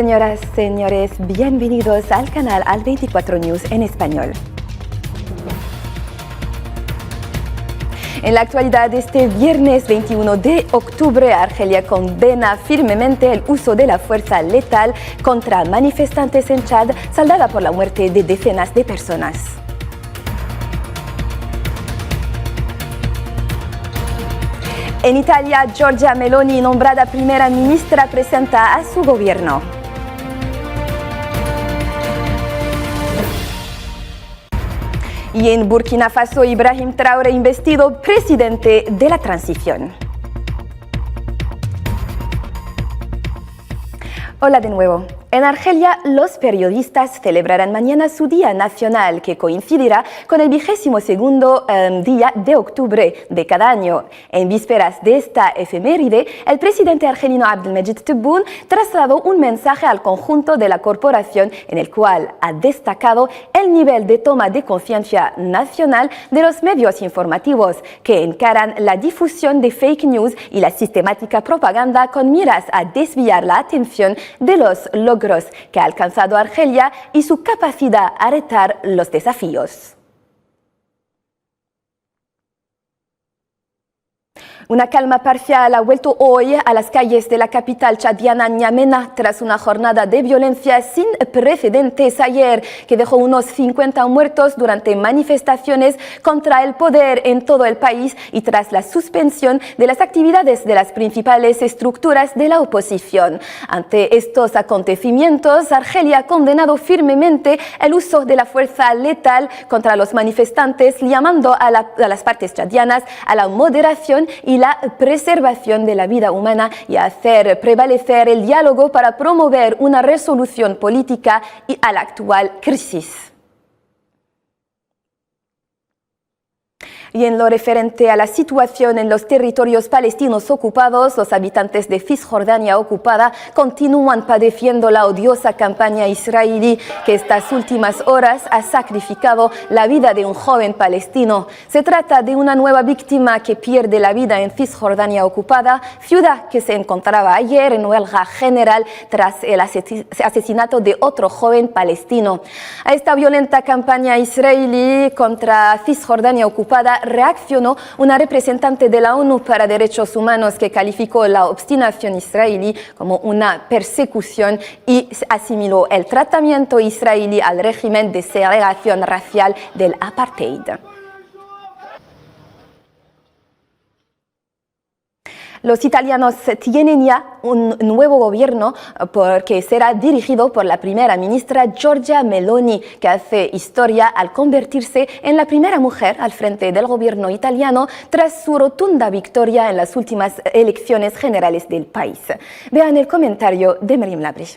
Señoras, señores, bienvenidos al canal Al24 News en español. En la actualidad, este viernes 21 de octubre, Argelia condena firmemente el uso de la fuerza letal contra manifestantes en Chad, saldada por la muerte de decenas de personas. En Italia, Giorgia Meloni, nombrada primera ministra, presenta a su gobierno. Y en Burkina Faso, Ibrahim Traoré investido presidente de la transición. Hola de nuevo. En Argelia, los periodistas celebrarán mañana su Día Nacional, que coincidirá con el 22º día de octubre de cada año. En vísperas de esta efeméride, el presidente argelino Abdelmejid Tebboune trasladó un mensaje al conjunto de la corporación en el cual ha destacado el nivel de toma de conciencia nacional de los medios informativos, que encaran la difusión de fake news y la sistemática propaganda con miras a desviar la atención de los logros que ha alcanzado Argelia y su capacidad a retar los desafíos. Una calma parcial ha vuelto hoy a las calles de la capital chadiana N'Djamena tras una jornada de violencia sin precedentes ayer que dejó unos 50 muertos durante manifestaciones contra el poder en todo el país y tras la suspensión de las actividades de las principales estructuras de la oposición. Ante estos acontecimientos, Argelia ha condenado firmemente el uso de la fuerza letal contra los manifestantes, llamando a las partes chadianas a la moderación y la preservación de la vida humana y a hacer prevalecer el diálogo para promover una resolución política a la actual crisis. Y en lo referente a la situación en los territorios palestinos ocupados, los habitantes de Cisjordania ocupada continúan padeciendo la odiosa campaña israelí que estas últimas horas ha sacrificado la vida de un joven palestino. Se trata de una nueva víctima que pierde la vida en Cisjordania ocupada, ciudad que se encontraba ayer en huelga general tras el asesinato de otro joven palestino. A esta violenta campaña israelí contra Cisjordania ocupada reaccionó una representante de la ONU para Derechos Humanos que calificó la obstinación israelí como una persecución y asimiló el tratamiento israelí al régimen de segregación racial del apartheid. Los italianos tienen ya un nuevo gobierno que será dirigido por la primera ministra Giorgia Meloni, que hace historia al convertirse en la primera mujer al frente del gobierno italiano tras su rotunda victoria en las últimas elecciones generales del país. Vean el comentario de Miriam Labri.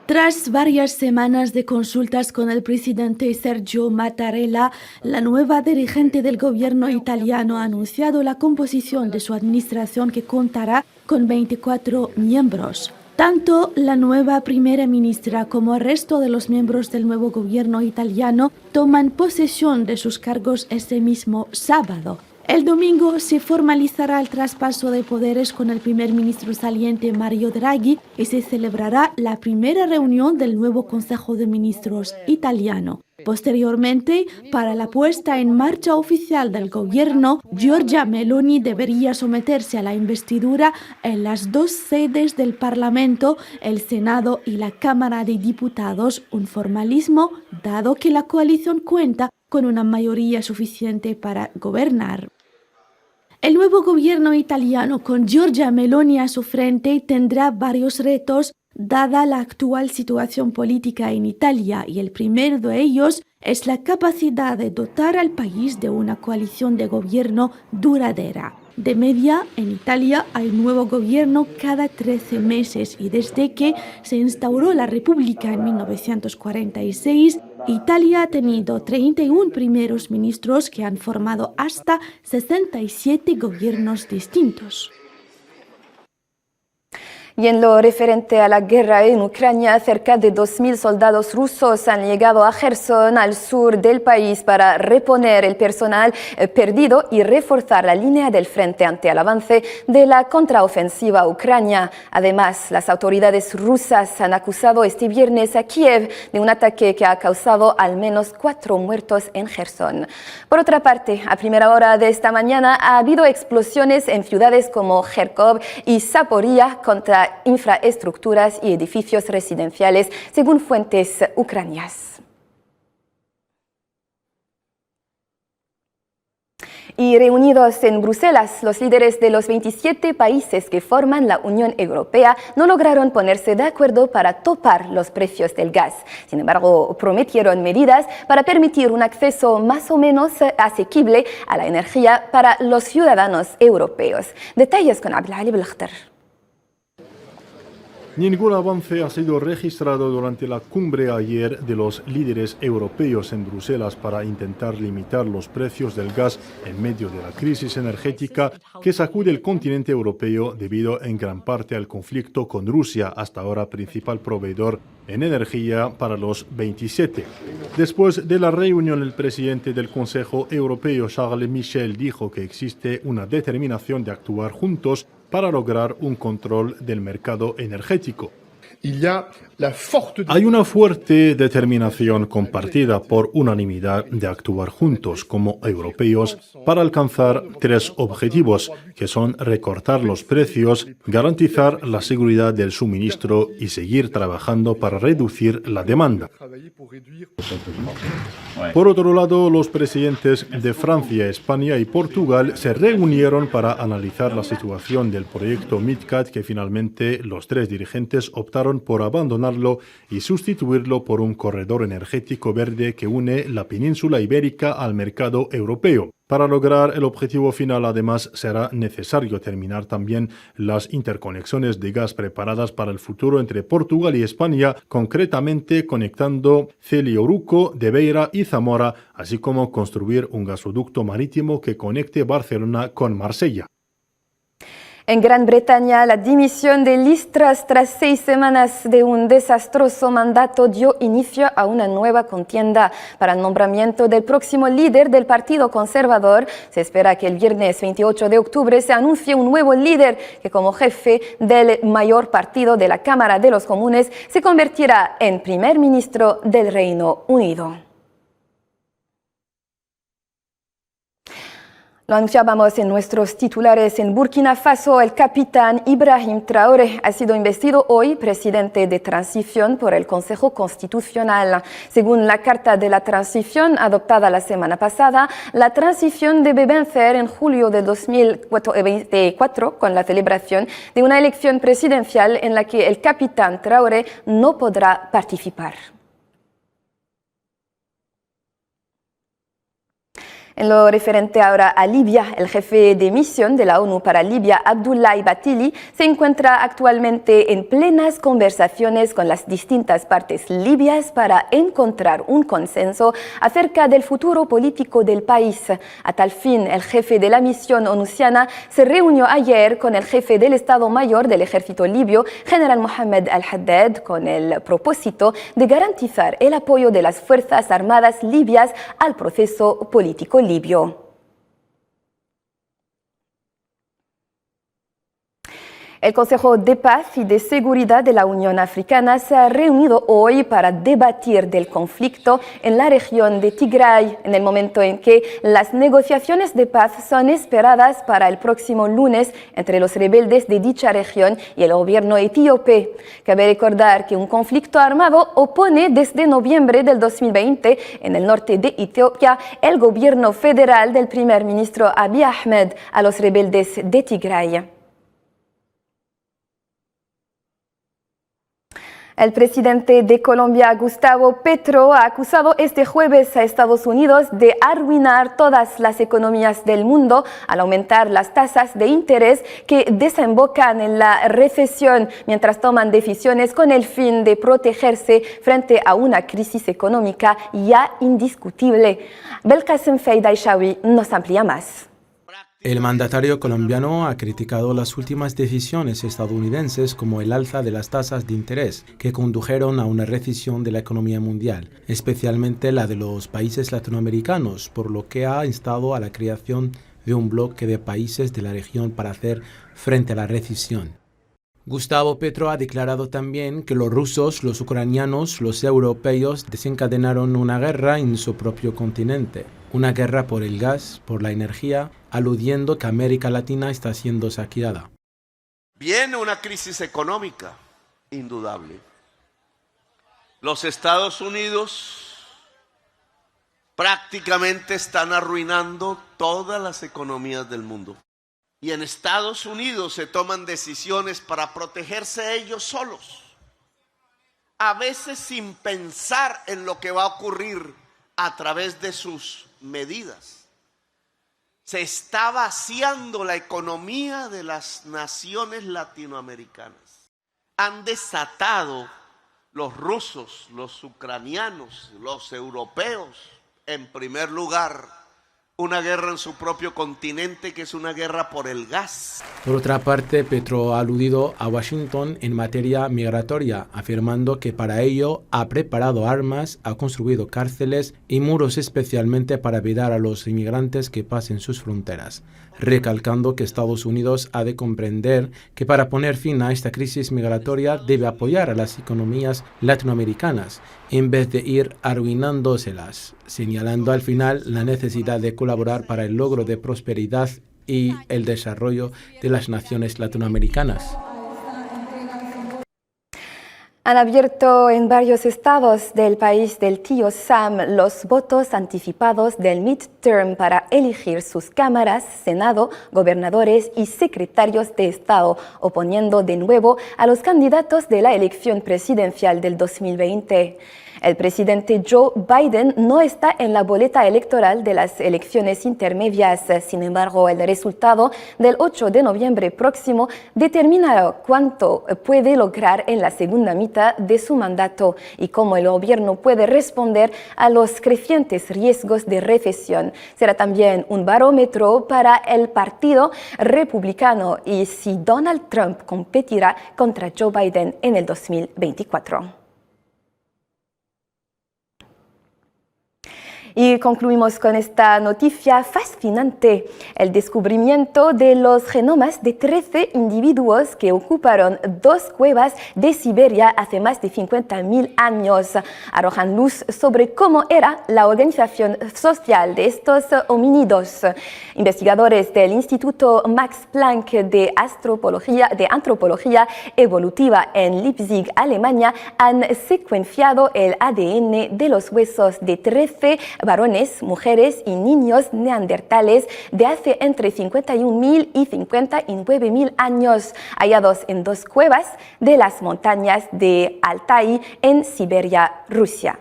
Tras varias semanas de consultas con el presidente Sergio Mattarella, la nueva dirigente del gobierno italiano ha anunciado la composición de su administración que contará con 24 miembros. Tanto la nueva primera ministra como el resto de los miembros del nuevo gobierno italiano toman posesión de sus cargos este mismo sábado. El domingo se formalizará el traspaso de poderes con el primer ministro saliente Mario Draghi y se celebrará la primera reunión del nuevo Consejo de Ministros italiano. Posteriormente, para la puesta en marcha oficial del gobierno, Giorgia Meloni debería someterse a la investidura en las dos sedes del Parlamento, el Senado y la Cámara de Diputados, un formalismo dado que la coalición cuenta con una mayoría suficiente para gobernar. El nuevo gobierno italiano con Giorgia Meloni a su frente tendrá varios retos dada la actual situación política en Italia y el primero de ellos es la capacidad de dotar al país de una coalición de gobierno duradera. De media, en Italia hay un nuevo gobierno cada 13 meses y desde que se instauró la República en 1946, Italia ha tenido 31 primeros ministros que han formado hasta 67 gobiernos distintos. Y en lo referente a la guerra en Ucrania, cerca de 2.000 soldados rusos han llegado a Gerson, al sur del país, para reponer el personal perdido y reforzar la línea del frente ante el avance de la contraofensiva ucrania. Además, las autoridades rusas han acusado este viernes a Kiev de un ataque que ha causado al menos 4 muertos en Gerson. Por otra parte, a primera hora de esta mañana ha habido explosiones en ciudades como Kharkov y Zaporizhia contra infraestructuras y edificios residenciales, según fuentes ucranianas. Y reunidos en Bruselas, los líderes de los 27 países que forman la Unión Europea no lograron ponerse de acuerdo para topar los precios del gas. Sin embargo, prometieron medidas para permitir un acceso más o menos asequible a la energía para los ciudadanos europeos. Detalles con Abdelali Belkhtar. Ningún avance ha sido registrado durante la cumbre ayer de los líderes europeos en Bruselas para intentar limitar los precios del gas en medio de la crisis energética que sacude el continente europeo debido en gran parte al conflicto con Rusia, hasta ahora principal proveedor en energía para los 27. Después de la reunión, el presidente del Consejo Europeo, Charles Michel, dijo que existe una determinación de actuar juntos para lograr un control del mercado energético. Hay una fuerte determinación compartida por unanimidad de actuar juntos como europeos para alcanzar 3 objetivos, que son recortar los precios, garantizar la seguridad del suministro y seguir trabajando para reducir la demanda. Por otro lado, los presidentes de Francia, España y Portugal se reunieron para analizar la situación del proyecto MidCat, que finalmente los 3 dirigentes optaron por abandonarlo y sustituirlo por un corredor energético verde que une la península ibérica al mercado europeo. Para lograr el objetivo final, además, será necesario terminar también las interconexiones de gas preparadas para el futuro entre Portugal y España, concretamente conectando Celi-Oruco, de Beira y Zamora, así como construir un gasoducto marítimo que conecte Barcelona con Marsella. En Gran Bretaña, la dimisión de Liz Truss tras 6 semanas de un desastroso mandato dio inicio a una nueva contienda para el nombramiento del próximo líder del Partido Conservador. Se espera que el viernes 28 de octubre se anuncie un nuevo líder que, como jefe del mayor partido de la Cámara de los Comunes, se convertirá en primer ministro del Reino Unido. Lo anunciábamos en nuestros titulares. En Burkina Faso, el capitán Ibrahim Traoré ha sido investido hoy presidente de transición por el Consejo Constitucional. Según la Carta de la Transición adoptada la semana pasada, la transición debe vencer en julio de 2024 con la celebración de una elección presidencial en la que el capitán Traoré no podrá participar. En lo referente ahora a Libia, el jefe de misión de la ONU para Libia, Abdoulaye Batili, se encuentra actualmente en plenas conversaciones con las distintas partes libias para encontrar un consenso acerca del futuro político del país. A tal fin, el jefe de la misión onusiana se reunió ayer con el jefe del Estado Mayor del Ejército Libio, general Mohamed Al-Haddad, con el propósito de garantizar el apoyo de las Fuerzas Armadas libias al proceso político libio. El Consejo de Paz y de Seguridad de la Unión Africana se ha reunido hoy para debatir del conflicto en la región de Tigray, en el momento en que las negociaciones de paz son esperadas para el próximo lunes entre los rebeldes de dicha región y el gobierno etíope. Cabe recordar que un conflicto armado opone desde noviembre del 2020 en el norte de Etiopía el gobierno federal del primer ministro Abiy Ahmed a los rebeldes de Tigray. El presidente de Colombia, Gustavo Petro, ha acusado este jueves a Estados Unidos de arruinar todas las economías del mundo al aumentar las tasas de interés que desembocan en la recesión mientras toman decisiones con el fin de protegerse frente a una crisis económica ya indiscutible. Belkacem Feidaishawi nos amplía más. El mandatario colombiano ha criticado las últimas decisiones estadounidenses como el alza de las tasas de interés que condujeron a una recesión de la economía mundial, especialmente la de los países latinoamericanos, por lo que ha instado a la creación de un bloque de países de la región para hacer frente a la recesión. Gustavo Petro ha declarado también que los rusos, los ucranianos, los europeos desencadenaron una guerra en su propio continente, una guerra por el gas, por la energía, aludiendo que América Latina está siendo saqueada. Viene una crisis económica, indudable. Los Estados Unidos prácticamente están arruinando todas las economías del mundo. Y en Estados Unidos se toman decisiones para protegerse ellos solos, a veces sin pensar en lo que va a ocurrir a través de sus medidas. Se está vaciando la economía de las naciones latinoamericanas. Han desatado los rusos, los ucranianos, los europeos, en primer lugar, una guerra en su propio continente, que es una guerra por el gas. Por otra parte, Petro ha aludido a Washington en materia migratoria, afirmando que para ello ha preparado armas, ha construido cárceles y muros especialmente para evitar a los inmigrantes que pasen sus fronteras, recalcando que Estados Unidos ha de comprender que para poner fin a esta crisis migratoria debe apoyar a las economías latinoamericanas en vez de ir arruinándoselas, señalando al final la necesidad de colaborar para el logro de prosperidad y el desarrollo de las naciones latinoamericanas. Han abierto en varios estados del país del tío Sam los votos anticipados del midterm para elegir sus cámaras, Senado, gobernadores y secretarios de Estado, oponiendo de nuevo a los candidatos de la elección presidencial del 2020. El presidente Joe Biden no está en la boleta electoral de las elecciones intermedias. Sin embargo, el resultado del 8 de noviembre próximo determinará cuánto puede lograr en la segunda mitad de su mandato y cómo el gobierno puede responder a los crecientes riesgos de recesión. Será también un barómetro para el Partido Republicano y si Donald Trump competirá contra Joe Biden en el 2024. Y concluimos con esta noticia fascinante, el descubrimiento de los genomas de 13 individuos que ocuparon 2 cuevas de Siberia hace más de 50.000 años. Arrojan luz sobre cómo era la organización social de estos homínidos. Investigadores del Instituto Max Planck de Antropología Evolutiva en Leipzig, Alemania, han secuenciado el ADN de los huesos de 13 varones, mujeres y niños neandertales de hace entre 51.000 y 59.000 años, hallados en 2 cuevas de las montañas de Altai en Siberia, Rusia.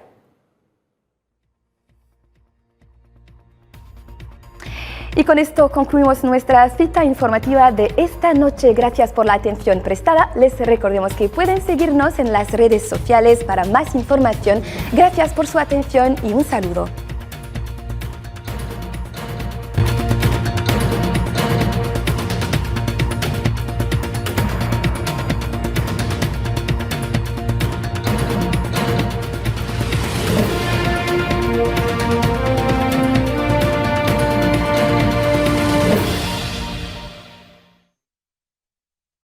Y con esto concluimos nuestra cita informativa de esta noche. Gracias por la atención prestada. Les recordemos que pueden seguirnos en las redes sociales para más información. Gracias por su atención y un saludo.